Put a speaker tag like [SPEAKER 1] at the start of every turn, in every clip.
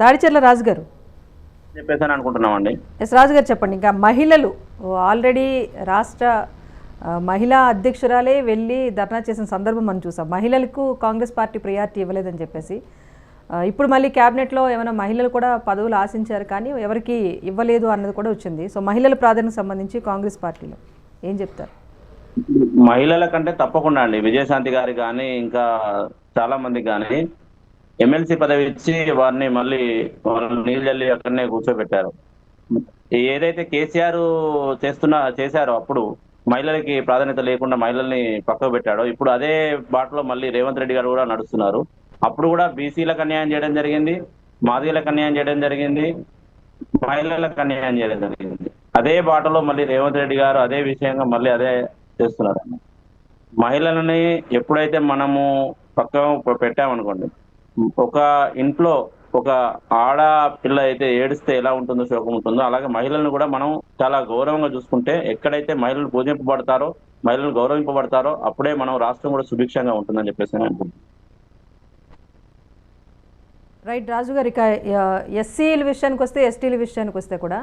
[SPEAKER 1] తాడిచెర్ల రాజు గారు
[SPEAKER 2] చెప్పేసాను అనుకుంటున్నామండి.
[SPEAKER 1] ఎస్ రాజు గారు చెప్పండి. ఇంకా మహిళలు ఆల్రెడీ రాష్ట్ర మహిళా అధ్యక్షురాలే వెళ్ళి ధర్నా చేసిన సందర్భం మనం చూసాం. మహిళలకు కాంగ్రెస్ పార్టీ ప్రయారిటీ ఇవ్వలేదని చెప్పేసి ఇప్పుడు మళ్ళీ క్యాబినెట్లో ఏమైనా మహిళలు కూడా పదవులు ఆశించారు కానీ ఎవరికి ఇవ్వలేదు అన్నది కూడా వచ్చింది. సో మహిళల ప్రాధాన్యతకు సంబంధించి కాంగ్రెస్ పార్టీలో ఏం చెప్తారు?
[SPEAKER 2] మహిళల కంటే తప్పకుండా అండి విజయశాంతి గారి కానీ ఇంకా చాలా మందికి కానీ ఎమ్మెల్సీ పదవి ఇచ్చి వారిని మళ్ళీ వాళ్ళు నీళ్ళల్లి అక్కడనే కూర్చోబెట్టారు. ఏదైతే కేసీఆర్ చేశారో అప్పుడు మహిళలకి ప్రాధాన్యత లేకుండా మహిళల్ని పక్కకు పెట్టాడో ఇప్పుడు అదే బాటలో మళ్ళీ రేవంత్ రెడ్డి గారు కూడా నడుస్తున్నారు. అప్పుడు కూడా బీసీలకు అన్యాయం చేయడం జరిగింది, మాదిగలకు అన్యాయం చేయడం జరిగింది, మహిళలకు అన్యాయం చేయడం జరిగింది. అదే బాటలో మళ్ళీ రేవంత్ రెడ్డి గారు అదే విషయంగా మళ్ళీ అదే చేస్తున్నారు. మహిళలని ఎప్పుడైతే మనము పక్క పెట్టామనుకోండి, ఒక ఇంట్లో ఒక ఆడపిల్ల అయితే ఏడిస్తే ఎలా ఉంటుందో శోకం ఉంటుందో అలాగే మహిళలను కూడా మనం చాలా గౌరవంగా చూసుకుంటే ఎక్కడైతే మహిళలు పూజింపబడతారో మహిళలు గౌరవింపబడతారో అప్పుడే మనం రాష్ట్రం కూడా సుభిక్షంగా ఉంటుందని చెప్పేసి నేను అనుకుంటున్నాను.
[SPEAKER 1] రైట్ రాజు గారు, ఇక ఎస్సీల విషయానికి వస్తే ఎస్టీల విషయానికి వస్తే కూడా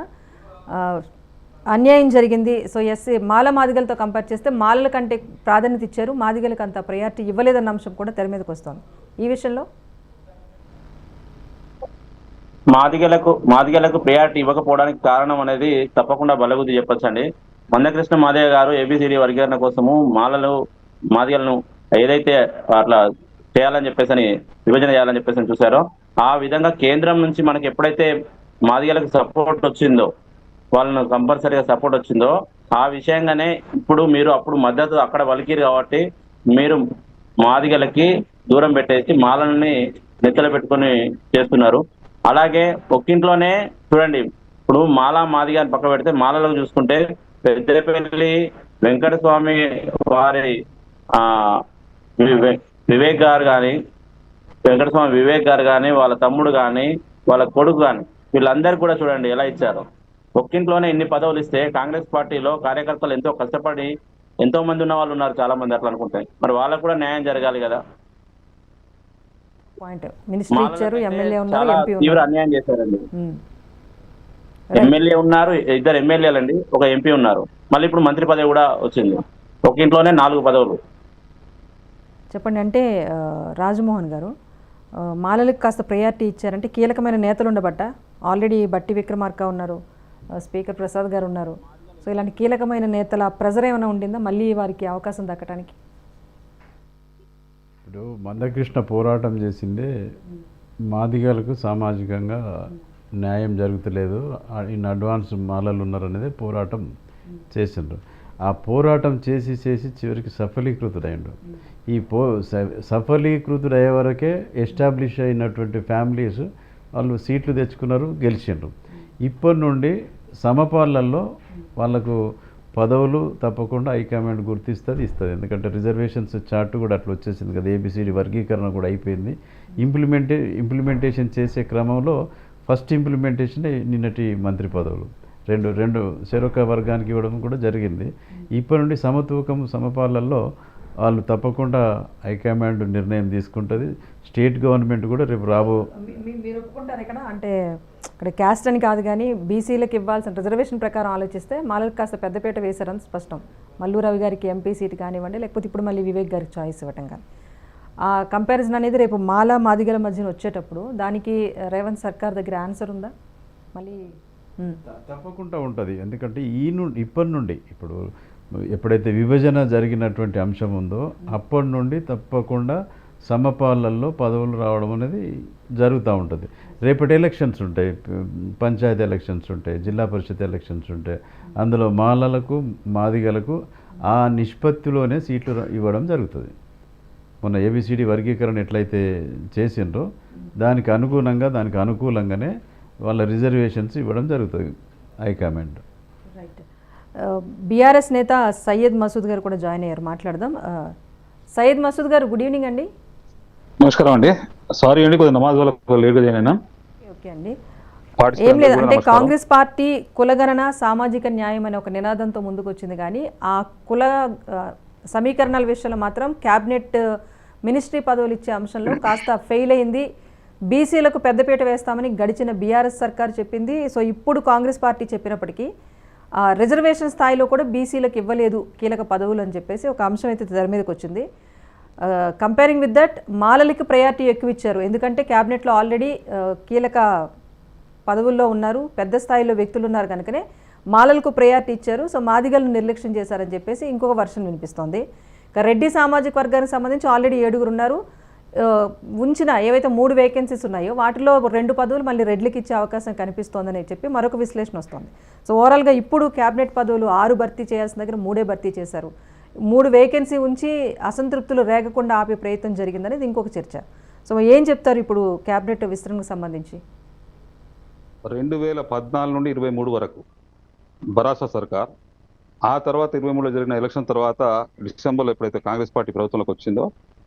[SPEAKER 1] అన్యాయం జరిగింది. సో ఎస్సీ మాదిగలతో కంపేర్ చేస్తే మాలల కంటే ప్రాధాన్యత ఇచ్చారు, మాదిగలకు అంత ప్రయారిటీ ఇవ్వలేదన్న అంశం కూడా తెర మీదకి వస్తుంది. ఈ విషయంలో
[SPEAKER 2] మాదిగలకు ప్రయారిటీ ఇవ్వకపోవడానికి కారణం అనేది తప్పకుండా బలగుద్ది చెప్పొచ్చండి. మందకృష్ణ మాదిగ గారు ఏబిసిడి వర్గీకరణ కోసము మాదిగలను ఏదైతే అట్లా చేయాలని చెప్పేసి విభజన చేయాలని చెప్పేసి చూసారో ఆ విధంగా కేంద్రం నుంచి మనకి ఎప్పుడైతే మాదిగలకు సపోర్ట్ వచ్చిందో వాళ్ళను కంపల్సరీగా సపోర్ట్ వచ్చిందో ఆ విషయంగానే ఇప్పుడు మీరు అప్పుడు మద్దతు అక్కడ వలికిరు కాబట్టి మీరు మాదిగలకి దూరం పెట్టేసి మాలల్ని నెత్తలు పెట్టుకొని చేస్తున్నారు. అలాగే ఒక్కింట్లోనే చూడండి, ఇప్పుడు మాదిగ అని పక్క పెడితే మాలలకు చూసుకుంటే పెద్దపల్లి వెంకటస్వామి వారి వివేక్ గారు కానీ వెంకటస్వామి వివేక్ గారు కానీ వాళ్ళ తమ్ముడు కానీ వాళ్ళ కొడుకు కానీ వీళ్ళందరూ కూడా చూడండి ఎలా ఇచ్చారు. ఒక్కింట్లోనే ఇన్ని పదవులు ఇస్తే కాంగ్రెస్ పార్టీలో కార్యకర్తలు ఎంతో కష్టపడి ఎంతో మంది ఉన్న వాళ్ళు ఉన్నారు, చాలా మంది అట్లా అనుకుంటే మరి వాళ్ళకు కూడా న్యాయం జరగాలి కదా. తీవ్ర అన్యాయం చేశారండి. ఎమ్మెల్యే ఉన్నారు, 2 ఎమ్మెల్యేలండి, ఒక ఎంపీ ఉన్నారు, మళ్ళీ ఇప్పుడు మంత్రి పదవి కూడా వచ్చింది. ఒక్కింట్లోనే 4 పదవులు.
[SPEAKER 1] చెప్పండి. అంటే రాజమోహన్ గారు మాలలకు కాస్త ప్రయారిటీ ఇచ్చారంటే కీలకమైన నేతలు ఉండబట్ట ఆల్రెడీ బట్టి విక్రమార్క ఉన్నారు, స్పీకర్ ప్రసాద్ గారు ఉన్నారు. సో ఇలాంటి కీలకమైన నేతల ప్రెజర్ ఏమైనా ఉండిందా మళ్ళీ వారికి అవకాశం దక్కడానికి?
[SPEAKER 3] ఇప్పుడు మందకృష్ణ పోరాటం చేసిందే మాదిగలకు సామాజికంగా న్యాయం జరుగుతలేదు, ఇన్ అడ్వాన్స్ మాలలు ఉన్నారనేది పోరాటం చేసిండ్రు. ఆ పోరాటం చేసి చివరికి సఫలీకృతుడైండు. ఈ సఫలీకృతుడయ్యే వరకే ఎస్టాబ్లిష్ అయినటువంటి ఫ్యామిలీస్ వాళ్ళు సీట్లు తెచ్చుకున్నారు, గెలిచిండ్రు. ఇప్పటి నుండి సమపాలనలో వాళ్ళకు పదవులు తప్పకుండా హైకమాండ్ గుర్తిస్తుంది, ఇస్తుంది. ఎందుకంటే రిజర్వేషన్స్ చార్ట్ కూడా అట్లా వచ్చేసింది కదా, ఏబిసిడి వర్గీకరణ కూడా అయిపోయింది. ఇంప్లిమెంటేషన్ చేసే క్రమంలో ఫస్ట్ ఇంప్లిమెంటేషన్ నిన్నటి మంత్రి పదవులు రెండు చెరొక వర్గానికి ఇవ్వడం కూడా జరిగింది. ఇప్పటి నుండి సమపాలనలో వాళ్ళు తప్పకుండా హైకమాండ్ నిర్ణయం తీసుకుంటుంది. స్టేట్ గవర్నమెంట్ కూడా రేపు
[SPEAKER 1] మీరు ఒప్పుకుంటారు ఇక్కడ, అంటే ఇక్కడ క్యాస్ట్ అని కాదు కానీ బీసీలకు ఇవ్వాల్సిన రిజర్వేషన్ ప్రకారం ఆలోచిస్తే మాలలకు కాస్త పెద్దపీట వేశారని స్పష్టం. మల్లు రవి గారికి ఎంపీ సీట్ కానివ్వండి, లేకపోతే ఇప్పుడు మళ్ళీ వివేక్ గారికి చాయిస్ ఇవ్వటం కానీ ఆ కంపారిజన్ అనేది రేపు మాదిగల మధ్యన వచ్చేటప్పుడు దానికి రేవంత్ సర్కార్ దగ్గర ఆన్సర్ ఉందా? మళ్ళీ
[SPEAKER 3] తప్పకుండా ఉంటుంది. ఎందుకంటే ఇప్పటి నుండి ఇప్పుడు ఎప్పుడైతే విభజన జరిగినటువంటి అంశం ఉందో అప్పటి నుండి తప్పకుండా సమపాలనలో పదవులు రావడం అనేది జరుగుతూ ఉంటుంది. రేపటి ఎలక్షన్స్ ఉంటాయి, పంచాయతీ ఎలక్షన్స్ ఉంటాయి, జిల్లా పరిషత్ ఎలక్షన్స్ ఉంటాయి. అందులో మాలలకు మాదిగలకు ఆ నిష్పత్తిలోనే సీట్లు ఇవ్వడం జరుగుతుంది. మొన్న ఏబిసిడి వర్గీకరణ ఎట్లయితే చేసిండ్రో దానికి అనుకూలంగానే వాళ్ళ రిజర్వేషన్స్ ఇవ్వడం జరుగుతుంది హైకమాండ్.
[SPEAKER 1] రైట్. బీఆర్ఎస్ నేత సయ్యద్ మసూద్ గారు కూడా జాయిన్ అయ్యారు, మాట్లాడదాం. సయ్యద్ మసూద్ గారు, గుడ్ ఈవినింగ్ అండి.
[SPEAKER 4] నమస్కారం అండి. సారీ అండి, కొద్దిగా నమాజ్ వాళ్ళకి లేట్గా జాయిన్ అయినా.
[SPEAKER 1] ఓకే అండి. ఏం లేదు, అంటే కాంగ్రెస్ పార్టీ కులగణన సామాజిక న్యాయం అనే ఒక నినాదంతో ముందుకు వచ్చింది కానీ ఆ కుల సమీకరణాల విషయంలో మాత్రం క్యాబినెట్ మినిస్ట్రీ పదవులు ఇచ్చే అంశంలో కాస్త ఫెయిల్ అయింది. బీసీలకు పెద్దపీట వేస్తామని గడిచిన బీఆర్ఎస్ సర్కార్ చెప్పింది. సో ఇప్పుడు కాంగ్రెస్ పార్టీ చెప్పినప్పటికీ రిజర్వేషన్ స్థాయిలో కూడా బీసీలకు ఇవ్వలేదు కీలక పదవులు అని చెప్పేసి ఒక అంశం అయితే తెర మీదకి వచ్చింది. కంపేరింగ్ విత్ దట్ మాలలకి ప్రయారిటీ ఎక్కువ ఇచ్చారు, ఎందుకంటే క్యాబినెట్లో ఆల్రెడీ కీలక పదవుల్లో ఉన్నారు, పెద్ద స్థాయిలో వ్యక్తులు ఉన్నారు కనుకనే మాలలకు ప్రయారిటీ ఇచ్చారు. సో మాదిగలను నిర్లక్ష్యం చేశారని చెప్పేసి ఇంకొక వర్షన్ వినిపిస్తోంది. ఇక రెడ్డి సామాజిక వర్గానికి సంబంధించి ఆల్రెడీ 7 ఉన్నారు. ఉంచిన ఏవైతే 3 వేకెన్సీస్ ఉన్నాయో వాటిలో 2 పదవులు మళ్ళీ రెడ్లకి ఇచ్చే అవకాశం కనిపిస్తోందని చెప్పి మరొక విశ్లేషణ వస్తుంది. సో ఓవరాల్గా ఇప్పుడు క్యాబినెట్ పదవులు 6 భర్తీ చేయాల్సిన దగ్గర 3 భర్తీ చేశారు. 3 వేకెన్సీ ఉంచి అసంతృప్తులు రేగకుండా ఆపే ప్రయత్నం జరిగిందనేది ఇంకొక చర్చ. సో ఏం చెప్తారు ఇప్పుడు క్యాబినెట్ విస్తరణకు సంబంధించి?
[SPEAKER 4] 2014 నుండి 23 వరకు భరాసా సర్కార్, ఆ తర్వాత 23లో జరిగిన ఎలక్షన్ తర్వాత డిసెంబర్లో ఎప్పుడైతే కాంగ్రెస్ పార్టీ ప్రభుత్వంలోకి వచ్చిందో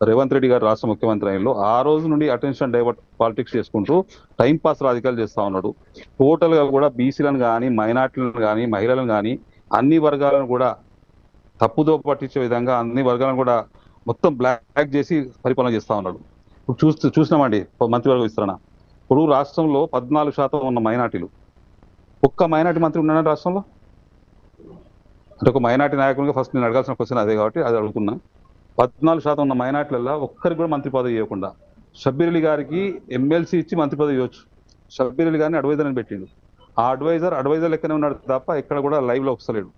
[SPEAKER 4] రేవంత్ రెడ్డి గారు రాష్ట్ర ముఖ్యమంత్రి అయినలో ఆ రోజు నుండి అటెన్షన్ డైవర్ట్ పాలిటిక్స్ చేసుకుంటూ టైంపాస్ రాజకీయాలు చేస్తూ ఉన్నాడు. టోటల్గా కూడా బీసీలను కానీ మైనార్టీలను కానీ మహిళలను కానీ అన్ని వర్గాలను కూడా తప్పుదో పట్టించే విధంగా అన్ని వర్గాలను కూడా మొత్తం బ్లాక్ చేసి పరిపాలన చేస్తూ ఉన్నాడు. ఇప్పుడు చూసినామండి మంత్రివర్గ విస్తరణ. ఇప్పుడు రాష్ట్రంలో 14% ఉన్న మైనార్టీలు, ఒక్క మైనార్టీ మంత్రి ఉన్నాడు రాష్ట్రంలో. అంటే ఒక మైనార్టీ నాయకునిగా ఫస్ట్ నేను అడగాల్సిన క్వశ్చన్ అదే కాబట్టి అది అడుగుతున్నా. 14% ఉన్న మైనార్టీలలో ఒక్కరికి కూడా మంత్రి పదవి ఇవ్వకుండా షబ్బీర్ అలీ గారికి ఎమ్మెల్సీ ఇచ్చి మంత్రి పదవి ఇవ్వచ్చు. షబ్బీర్ అలీ గారిని అడ్వైజర్ అని పెట్టిండు. ఆ అడ్వైజర్ లెక్కనే ఉన్నాడు తప్ప ఎక్కడ కూడా లైవ్లో వస్తలేడు.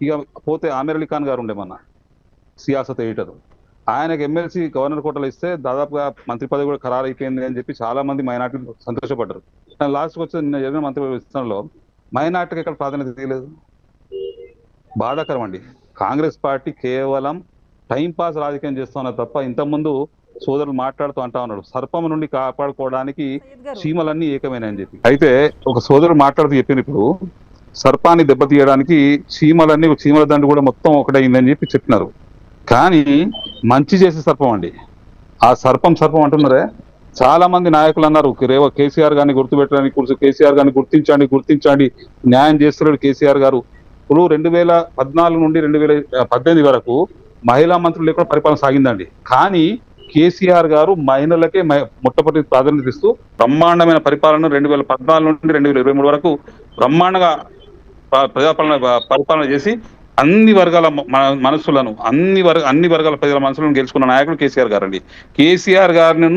[SPEAKER 4] ఇక పోతే ఆమీర్ అలీ ఖాన్ గారు ఉండే మన సియాసత్ ఎడిటర్, ఆయనకు ఎమ్మెల్సీ గవర్నర్ కోటలో ఇస్తే దాదాపుగా మంత్రి పదవి కూడా ఖరారు అయిపోయింది అని చెప్పి చాలా మంది మైనార్టీలు సంతోషపడ్డారు. లాస్ట్కి వచ్చి నిన్న జరిగిన మంత్రి విస్తరణలో మైనార్టీకి ఎక్కడ ప్రాధాన్యత తీయలేదు. బాధాకరం అండి. కాంగ్రెస్ పార్టీ కేవలం టైంపాస్ రాజకీయం చేస్తున్నారు తప్ప ఇంతకుముందు సోదరులు మాట్లాడుతూ అంటా ఉన్నాడు సర్పం నుండి కాపాడుకోవడానికి చీమలన్నీ ఏకమేనని చెప్పి. అయితే ఒక సోదరుడు మాట్లాడుతూ చెప్పిన ఇప్పుడు సర్పాన్ని దెబ్బతీయడానికి చీమల దండు కూడా మొత్తం ఒకటైందని చెప్పి చెప్పినారు. కానీ మంచి చేసే సర్పం అండి. ఆ సర్పం అంటున్నారే, చాలా మంది నాయకులు అన్నారు కేసీఆర్ గారిని గుర్తుపెట్టడానికి, కేసీఆర్ గారిని గుర్తించండి న్యాయం చేస్తున్నాడు కేసీఆర్ గారు. ఇప్పుడు 2014 నుండి 2018 వరకు మహిళా మంత్రులు లేకుండా పరిపాలన సాగిందండి. కానీ కేసీఆర్ గారు మహిళలకే మొట్టమొదటి ప్రాధాన్యత ఇస్తూ బ్రహ్మాండమైన పరిపాలన 2014 నుండి 2023 వరకు బ్రహ్మాండంగా పరిపాలన చేసి అన్ని వర్గాల మనసులను అన్ని వర్గాల ప్రజల మనసులను గెలుచుకున్న నాయకుడు కేసీఆర్ గారు అండి. కేసీఆర్ గారిని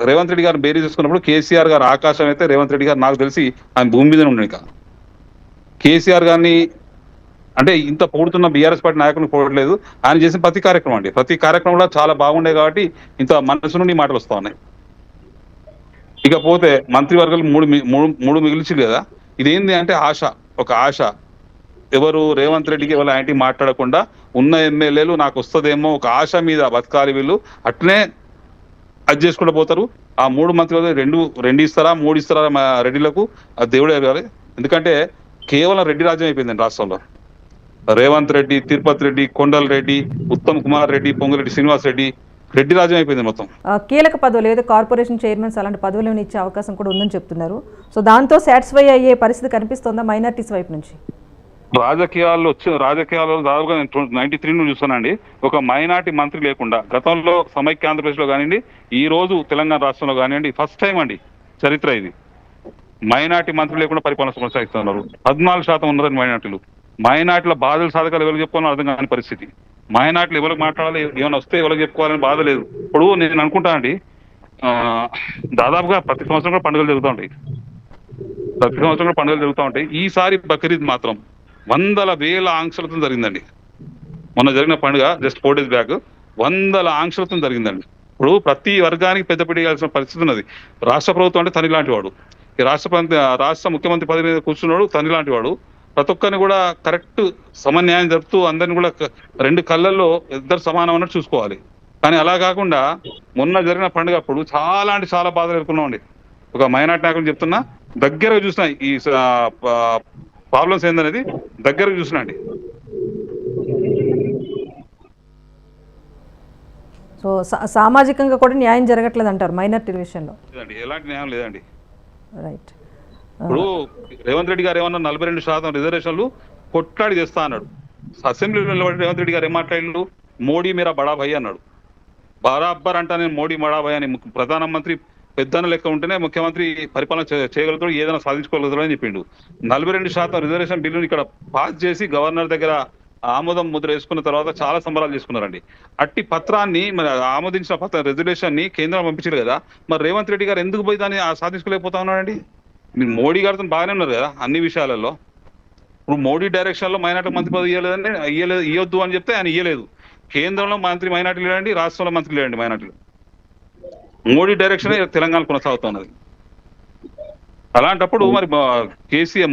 [SPEAKER 4] రేవంత్ రెడ్డి గారు బేరీ చేసుకున్నప్పుడు కేసీఆర్ గారు ఆకాశం అయితే రేవంత్ రెడ్డి గారు నాకు తెలిసి ఆయన భూమి మీద ఉండే. ఇక కేసీఆర్ గారిని అంటే ఇంత పొగుడుతున్న బీఆర్ఎస్ పార్టీ నాయకులను పొగడలేదు. ఆయన చేసిన ప్రతి కార్యక్రమం కూడా చాలా బాగుండే కాబట్టి ఇంత మనసు నుండి మాటలు వస్తా ఉన్నాయి. ఇకపోతే మంత్రివర్గాలు మూడు మిగిలిచి కదా, ఇదేంది అంటే ఒక ఆశ. ఎవరు రేవంత్ రెడ్డికి ఎవరు యాంటీ మాట్లాడకుండా ఉన్న ఎమ్మెల్యేలు నాకు వస్తుందేమో ఒక ఆశ మీద బతకాలి వీళ్ళు, అట్లనే అది చేసుకుంటూ పోతారు. ఆ 3 మంత్రులు 2 ఇస్తారా 3 ఇస్తారా రెడ్డిలకు అది దేవుడే అడగాలి. ఎందుకంటే కేవలం రెడ్డి రాజ్యం అయిపోయిందండి రాష్ట్రంలో. రేవంత్ రెడ్డి, తిరుపతి రెడ్డి, కొండల రెడ్డి, ఉత్తమ్ కుమార్ రెడ్డి, పొంగిరెడ్డి శ్రీనివాస్ రెడ్డి, రెడ్డి రాజ్యం అయిపోయింది మొత్తం. కీలక పదవులు ఏదైతే కార్పొరేషన్ చైర్మన్స్ అలాంటి పదవులను ఇచ్చే అవకాశం కూడా ఉందని చెప్తున్నారు. సో దాంతో సాటిస్ఫై అయ్యే పరిస్థితి కనిపిస్తుందా మైనారిటీస్ వైపు నుంచి? రాజకీయాల్లో దాదాపుగా 93 నుండి చూస్తానండి ఒక మైనార్టీ మంత్రి లేకుండా. గతంలో సమైక్య ఆంధ్రప్రదేశ్ లో కానివ్వండి, ఈ రోజు తెలంగాణ రాష్ట్రంలో కానివ్వండి, ఫస్ట్ టైం అండి చరిత్ర ఇది. మైనార్టీ మంత్రి లేకుండా పరిపాలన కొనసాగిస్తున్నారు. 14% ఉన్నారని మైనార్టీల బాధలు సాధకాలు ఎవరికి చెప్పుకోవాలని అర్థం కాని పరిస్థితి. మైనార్టీలు ఎవరికి మాట్లాడాలి, ఏమైనా వస్తే ఎవరికి చెప్పుకోవాలని బాధ లేదు. ఇప్పుడు నేను అనుకుంటానండి, దాదాపుగా ప్రతి సంవత్సరం కూడా పండుగలు జరుగుతూ ఉంటాయి. ఈసారి బక్రీద్ మాత్రం వందల వేల ఆంక్షలతో జరిగిందండి. మొన్న జరిగిన పండుగ జస్ట్ 4 days బ్యాక్ వందల ఆంక్షలతో జరిగిందండి. ఇప్పుడు ప్రతి వర్గానికి పెద్దపీట ఇవ్వాల్సిన పరిస్థితి ఉన్నది. రాష్ట్ర ప్రభుత్వం అంటే తని లాంటి వాడు, ఈ రాష్ట్ర ముఖ్యమంత్రి పదవి మీద కూర్చున్నాడు తని లాంటి వాడు. ప్రతి ఒక్కరిని కూడా కరెక్ట్ సమన్యాయం జరుపుతూ అందరిని కూడా 2 కళ్ళల్లో ఇద్దరు సమానం అన్నట్టు చూసుకోవాలి. కానీ అలా కాకుండా మొన్న జరిగిన పండుగ అప్పుడు చాలా అంటే చాలా బాధలు ఎదుర్కొన్నామండి. ఒక మైనార్టీ నాయకులు చెప్తున్నా, దగ్గరగా చూసిన ఈ ప్రాబ్లమ్స్ ఏందనేది దగ్గరగా చూసినా అండి.
[SPEAKER 1] సో సామాజికంగా కూడా న్యాయం జరగట్లేదు అంటారు మైనార్టీ విషయంలో?
[SPEAKER 4] ఎలాంటి న్యాయం లేదండి.
[SPEAKER 1] రైట్.
[SPEAKER 4] ఇప్పుడు రేవంత్ రెడ్డి గారు ఏమన్నా 42% రిజర్వేషన్లు కొట్లాడి చేస్తా అన్నాడు. అసెంబ్లీలో నిలబడి రేవంత్ రెడ్డి గారు ఏం మాట్లాడినాడు? మోడీ మీరా బడా భయ్ అన్నాడు. బరాబర్ అంటా నేను మోడీ బడా భయ్ అని ప్రధానమంత్రి పెద్దన్న లెక్క ఉంటేనే ముఖ్యమంత్రి పరిపాలన చేయగలుగుతాడు, ఏదైనా సాధించుకోగలుగుతాడు అని చెప్పిండు. 42% రిజర్వేషన్ బిల్లుని ఇక్కడ పాస్ చేసి గవర్నర్ దగ్గర ఆమోదం ముద్ర వేసుకున్న తర్వాత చాలా సంబరాలు చేసుకున్నారండి. అట్టి పత్రాన్ని మరి ఆమోదించిన రిజర్వేషన్ ని కేంద్రం పంపించారు కదా, మరి రేవంత్ రెడ్డి గారు ఎందుకు పోయి దాన్ని సాధించుకోలేకపోతా ఉన్నాడండి? మీరు మోడీ గారితో బాగానే ఉన్నారు కదా అన్ని విషయాలలో. ఇప్పుడు మోడీ డైరెక్షన్ లో మైనార్టీ మంత్రి పదవి ఇవ్వలేదంటే ఇవ్వద్దు అని చెప్తే ఆయన ఇవ్వలేదు. కేంద్రంలో మంత్రి మైనార్టీలు లేడండి, రాష్ట్రంలో మంత్రులు లేడండి మైనార్టీలు. మోడీ డైరెక్షన్ తెలంగాణ కొనసాగుతున్నది. అలాంటప్పుడు మరి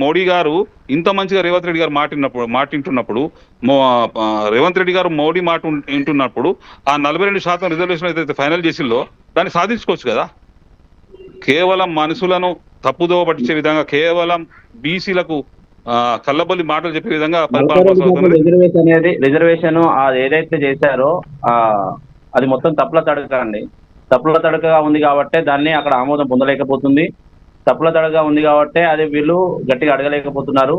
[SPEAKER 4] మోడీ గారు ఇంత మంచిగా రేవంత్ రెడ్డి గారు మాటింటున్నప్పుడు రేవంత్ రెడ్డి గారు మోడీ మాట వింటున్నప్పుడు ఆ 42% రిజర్వేషన్ ఏదైతే ఫైనల్ చేసిందో దాన్ని సాధించుకోవచ్చు కదా. కేవలం మనుషులను తప్పుదోవ పట్టించే విధంగా, కేవలం బీసీలకు కల్లబొల్లి మాటలు చెప్పే విధంగా
[SPEAKER 2] రిజర్వేషన్ అది ఏదైతే చేశారో అది మొత్తం తప్పుల తడక అండి. తప్పుల తడకగా ఉంది కాబట్టి దాన్ని అక్కడ ఆమోదం పొందలేకపోతుంది. తప్పుల తడకగా ఉంది కాబట్టి అది వీళ్ళు గట్టిగా అడగలేకపోతున్నారు.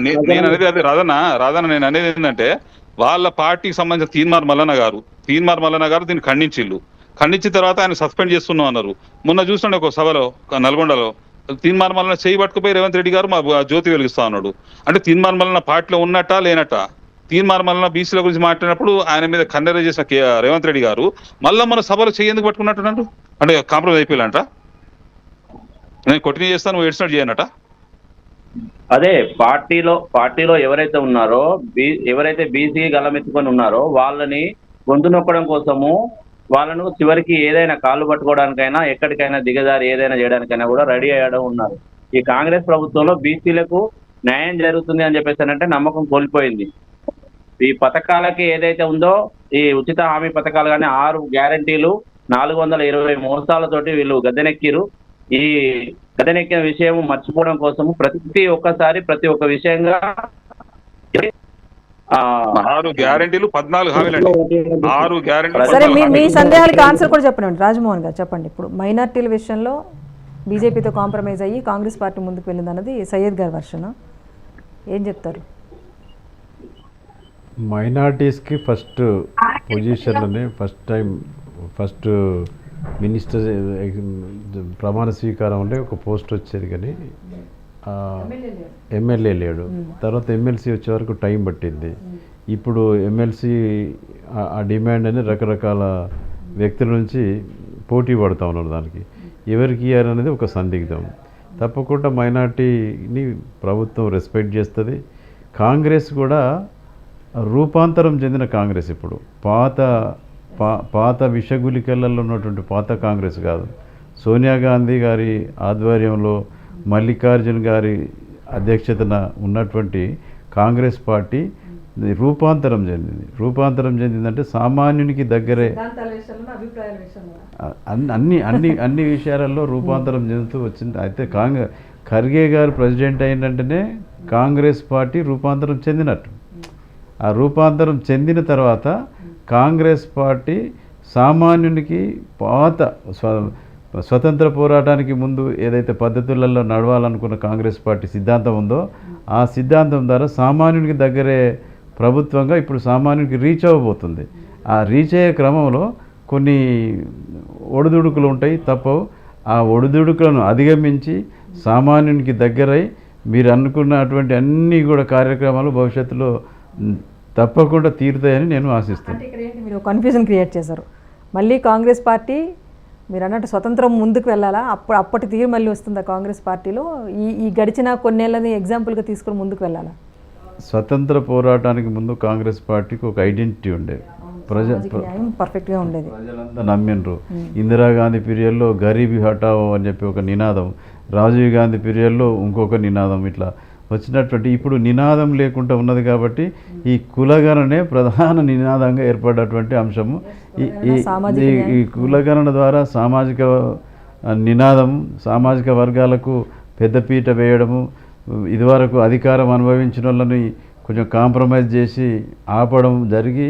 [SPEAKER 4] నేను అనేది అది రాధన్న నేను అనేది ఏంటంటే వాళ్ళ పార్టీకి సంబంధించిన తీన్మార్ మల్లన్న గారు దీన్ని ఖండించిన తర్వాత ఆయన సస్పెండ్ చేస్తున్నాం అన్నారు. మొన్న చూస్తుండే ఒక సభలో నల్గొండలో తీన్మార్ మల్లన్న చేయి పట్టుకుపోయి రేవంత్ రెడ్డి గారు మా జ్యోతి వెలిగిస్తా ఉన్నాడు. అంటే తీన్మార్ మల్లన్న పార్టీలో ఉన్నట్టా లేనట? తీన్మార్ మల్లన్న బీసీల గురించి మాట్లాడినప్పుడు ఆయన మీద కన్నెర చేసిన రేవంత్ రెడ్డి గారు మళ్ళీ మన సభలో చేయి ఎందుకు పట్టుకున్నట్టు? అంటే కాంప్రమైజ్ అయిపోయాలంట. నేను కొట్టిన చేస్తాను, ఏడ్చినట్టు చేయనట.
[SPEAKER 2] అదే పార్టీలో ఎవరైతే ఉన్నారో ఎవరైతే బీసీ గలమెత్తుకొని ఉన్నారో వాళ్ళని గొంతు నొక్కడం కోసము వాళ్ళను చివరికి ఏదైనా కాళ్ళు పట్టుకోవడానికైనా ఎక్కడికైనా దిగజారి ఏదైనా చేయడానికైనా కూడా రెడీ అయ్యడం ఉన్నారు. ఈ కాంగ్రెస్ ప్రభుత్వంలో బీసీలకు న్యాయం జరుగుతుంది అని చెప్పేసానంటే నమ్మకం కోల్పోయింది. ఈ పథకాలకి ఏదైతే ఉందో ఈ ఉచిత హామీ పథకాలు కానీ 6 గ్యారంటీలు 420 మోసాలతోటి వీళ్ళు గద్దెనెక్కిరు. ఈ గద్దెనెక్కిన విషయం మర్చిపోవడం కోసము ప్రతి ఒక్క విషయంగా
[SPEAKER 4] 6 గ్యారెంటీలు 14 హామీలండి. 6 గ్యారెంటీలు.
[SPEAKER 1] సరే, మీ సందేహాలకు ఆన్సర్ కూడా చెప్పండి రాజమోహన్ గారు. చెప్పండి, ఇప్పుడు మైనార్టీల విషయంలో బీజేపీతో కాంప్రమైజ్ అయ్యి కాంగ్రెస్ పార్టీ ముందుకు వెళ్ళింది అన్నది సయ్యద్ గారి వర్షన్. ఏం చెప్తారు?
[SPEAKER 3] మైనార్టీస్కి ఫస్ట్ పొజిషన్లోనే ఫస్ట్ మినిస్టర్ ప్రమాణ స్వీకారం ఉంటే ఒక పోస్ట్ వచ్చేది, కానీ ఎమ్మెల్యే లేడు. తర్వాత ఎమ్మెల్సీ వచ్చే వరకు టైం పట్టింది. ఇప్పుడు ఎమ్మెల్సీ ఆ డిమాండ్ అని రకరకాల వ్యక్తుల నుంచి పోటీ పడుతూ ఉన్నారు. దానికి ఎవరికి ఇవ్వాలనేది ఒక సందిగ్ధం. తప్పకుండా మైనార్టీని ప్రభుత్వం రెస్పెక్ట్ చేస్తుంది. కాంగ్రెస్ కూడా రూపాంతరం చెందిన కాంగ్రెస్. ఇప్పుడు పాత విషగులికలలో ఉన్నటువంటి పాత కాంగ్రెస్ కాదు. సోనియా గాంధీ గారి ఆధ్వర్యంలో మల్లికార్జున్ గారి అధ్యక్షతన ఉన్నటువంటి కాంగ్రెస్ పార్టీ రూపాంతరం చెందిందంటే సామాన్యునికి దగ్గరే అన్ని విషయాలలో రూపాంతరం చెందుతూ వచ్చింది. అయితే ఖర్గే గారు ప్రెసిడెంట్ అయినంటేనే కాంగ్రెస్ పార్టీ రూపాంతరం చెందినట్టు. ఆ రూపాంతరం చెందిన తర్వాత కాంగ్రెస్ పార్టీ సామాన్యునికి పాత స్వతంత్ర పోరాటానికి ముందు ఏదైతే పద్ధతులలో నడవాలనుకున్న కాంగ్రెస్ పార్టీ సిద్ధాంతం ఉందో ఆ సిద్ధాంతం ద్వారా సామాన్యునికి దగ్గరే ప్రభుత్వంగా ఇప్పుడు సామాన్యునికి రీచ్ అవ్వబోతుంది. ఆ రీచ్ అయ్యే క్రమంలో కొన్ని ఒడిదుడుకులు ఉంటాయి, తప్పవు. ఆ ఒడిదుడుకులను అధిగమించి సామాన్యునికి దగ్గరై మీరు అనుకున్నటువంటి అన్నీ కూడా కార్యక్రమాలు భవిష్యత్తులో తప్పకుండా తీరుతాయని నేను ఆశిస్తాను.
[SPEAKER 1] మీరు కన్ఫ్యూజన్ క్రియేట్ చేశారు. మళ్ళీ కాంగ్రెస్ పార్టీ మీరు అన్నట్టు స్వతంత్రం ముందుకు వెళ్ళాలా? అప్పటి తీరు మళ్ళీ వస్తుందా కాంగ్రెస్ పార్టీలో? ఈ గడిచిన కొన్నేళ్ళని ఎగ్జాంపుల్గా తీసుకుని ముందుకు వెళ్ళాలా?
[SPEAKER 3] స్వతంత్ర పోరాటానికి ముందు కాంగ్రెస్ పార్టీకి ఒక ఐడెంటిటీ ఉండేది.
[SPEAKER 1] పర్ఫెక్ట్గా ఉండేది,
[SPEAKER 3] ప్రజలంతా నమ్మిండ్రు. ఇందిరాగాంధీ పీరియడ్లో గరీబీ హటావో అని చెప్పి ఒక నినాదం, రాజీవ్ గాంధీ పీరియడ్లో ఇంకొక నినాదం, ఇట్లా వచ్చినటువంటి ఇప్పుడు నినాదం లేకుండా ఉన్నది. కాబట్టి ఈ కులగణనే ప్రధాన నినాదంగా ఏర్పడినటువంటి అంశము. ఈ కులగణన ద్వారా సామాజిక నినాదం, సామాజిక వర్గాలకు పెద్దపీట వేయడము, ఇదివరకు అధికారం అనుభవించిన వాళ్ళని కొంచెం కాంప్రమైజ్ చేసి ఆపడం జరిగి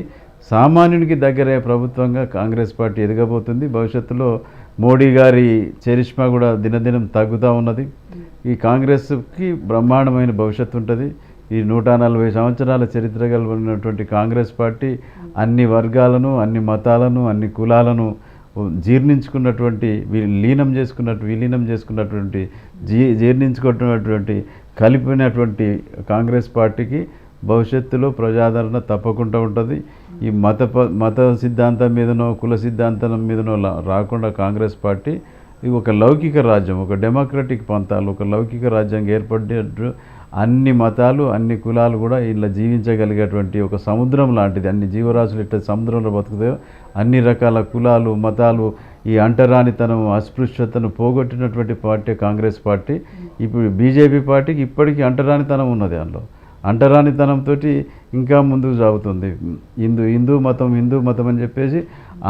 [SPEAKER 3] సామాన్యునికి దగ్గరే ప్రభుత్వంగా కాంగ్రెస్ పార్టీ ఎదగబోతుంది. భవిష్యత్తులో మోడీ గారి చరిష్మా కూడా దినదినం తగ్గుతూ ఉన్నది. ఈ కాంగ్రెస్కి బ్రహ్మాండమైన భవిష్యత్తు ఉంటుంది. ఈ 140 సంవత్సరాల చరిత్ర కలిగినటువంటి కాంగ్రెస్ పార్టీ అన్ని వర్గాలను, అన్ని మతాలను, అన్ని కులాలను జీర్ణించుకున్నటువంటి విలీనం చేసుకున్నటువంటి జీర్ణించుకున్నటువంటి కలిపినటువంటి కాంగ్రెస్ పార్టీకి భవిష్యత్తులో ప్రజాదరణ తప్పకుండా ఉంటుంది. ఈ మత సిద్ధాంతం మీదనో కుల సిద్ధాంతం మీదనో రాకుండా కాంగ్రెస్ పార్టీ ఇది ఒక లౌకిక రాజ్యం, ఒక డెమోక్రటిక్ పంతాలు, ఒక లౌకిక రాజ్యంగా ఏర్పడేట్టు అన్ని మతాలు అన్ని కులాలు కూడా ఇలా జీవించగలిగేటువంటి ఒక సముద్రం లాంటిది. అన్ని జీవరాశులు ఇట్లా సముద్రంలో బతుకుతాయో అన్ని రకాల కులాలు మతాలు ఈ అంటరానితనం అస్పృశ్యతను పోగొట్టినటువంటి పార్టీ కాంగ్రెస్ పార్టీ. ఇప్పుడు బీజేపీ పార్టీకి ఇప్పటికీ అంటరానితనం ఉన్నది. అందులో అంటరానితనంతో ఇంకా ముందుకు సాగుతుంది. హిందూ మతం అని చెప్పేసి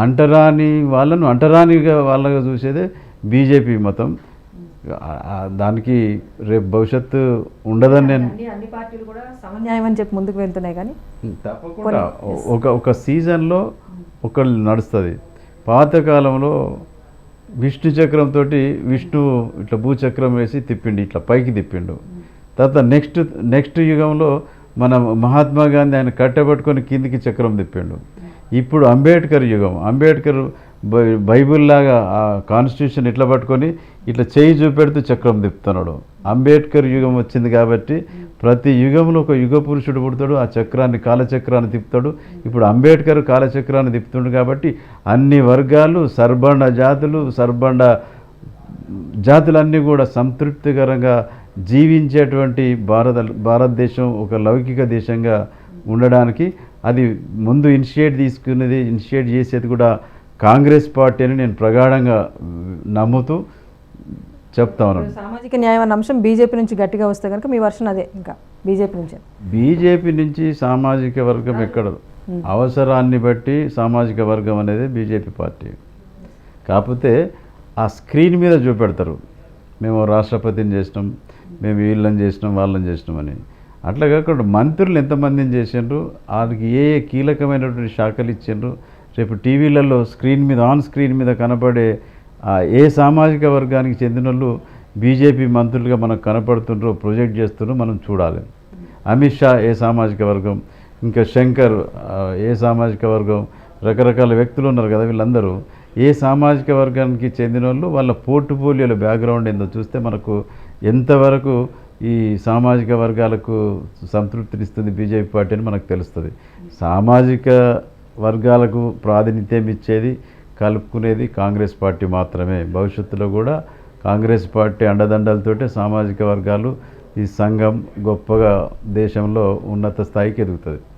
[SPEAKER 3] అంటరాని వాళ్ళను అంటరానిగా వాళ్ళగా చూసేదే బీజేపీ మతం. దానికి రేపు భవిష్యత్తు ఉండదని నేను
[SPEAKER 1] అన్ని పార్టీలు కూడా సమన్యాయం అని చెప్పి ముందుకు వెళ్తున్నాయి. కానీ
[SPEAKER 3] తప్పకుండా ఒక సీజన్లో ఒకళ్ళు నడుస్తుంది. పాతకాలంలో విష్ణు చక్రంతో విష్ణు ఇట్లా భూచక్రం వేసి తిప్పిండు, ఇట్లా పైకి తిప్పిండు. తర్వాత నెక్స్ట్ యుగంలో మన మహాత్మా గాంధీ ఆయన కట్టబట్టుకొని కిందికి చక్రం తిప్పిండు. ఇప్పుడు అంబేద్కర్ యుగం, అంబేద్కర్ బైబిల్ లాగా ఆ కాన్స్టిట్యూషన్ ఇట్లా పట్టుకొని ఇట్లా చేయి చూపెడుతూ చక్రం తిప్పుతున్నాడు. అంబేద్కర్ యుగం వచ్చింది కాబట్టి ప్రతి యుగంలో ఒక యుగ పురుషుడు పుడతాడు, ఆ చక్రాన్ని కాలచక్రాన్ని తిప్పుతాడు. ఇప్పుడు అంబేద్కర్ కాలచక్రాన్ని తిప్పుతుండు కాబట్టి అన్ని వర్గాలు సర్బండ జాతులన్నీ కూడా సంతృప్తికరంగా జీవించేటువంటి భారతదేశం ఒక లౌకిక దేశంగా ఉండడానికి అది ముందు ఇనిషియేట్ చేసేది కూడా కాంగ్రెస్ పార్టీ అని నేను ప్రగాఢంగా నమ్ముతూ చెప్తా ఉన్నాను.
[SPEAKER 1] సామాజిక న్యాయం అన్న అంశం బీజేపీ నుంచి గట్టిగా వస్తే కనుక మీ వర్షన్ అదే. ఇంకా బీజేపీ
[SPEAKER 3] నుంచి సామాజిక వర్గం ఎక్కడ అవసరాన్ని బట్టి సామాజిక వర్గం అనేది బీజేపీ పార్టీ. కాకపోతే ఆ స్క్రీన్ మీద చూపెడతారు, మేము రాష్ట్రపతిని చేసినాం, మేము వీళ్ళని చేసినాం వాళ్ళని చేసినామని. అట్లా కాకుండా మంత్రులు ఎంతమందిని చేసిండ్రు, వాళ్ళకి ఏ కీలకమైనటువంటి శాఖలు ఇచ్చిండ్రు, రేపు టీవీలలో ఆన్ స్క్రీన్ మీద కనపడే ఏ సామాజిక వర్గానికి చెందిన వాళ్ళు బీజేపీ మంత్రులుగా మనకు కనపడుతుండ్రో ప్రొజెక్ట్ చేస్తుండ్రో మనం చూడాలి. అమిత్ షా ఏ సామాజిక వర్గం, ఇంకా శంకర్ ఏ సామాజిక వర్గం, రకరకాల వ్యక్తులు ఉన్నారు కదా, వీళ్ళందరూ ఏ సామాజిక వర్గానికి చెందిన వాళ్ళు, వాళ్ళ పోర్ట్ఫోలియోల బ్యాక్గ్రౌండ్ ఏందో చూస్తే మనకు ఎంతవరకు ఈ సామాజిక వర్గాలకు సంతృప్తినిస్తుంది బీజేపీ పార్టీ అని మనకు తెలుస్తుంది. సామాజిక వర్గాలకు ప్రాతినిధ్యం ఇచ్చేది కలుపుకునేది కాంగ్రెస్ పార్టీ మాత్రమే. భవిష్యత్తులో కూడా కాంగ్రెస్ పార్టీ అండదండలతోటే సామాజిక వర్గాలు ఈ సంఘం గొప్పగా దేశంలో ఉన్నత స్థాయికి ఎదుగుతుంది.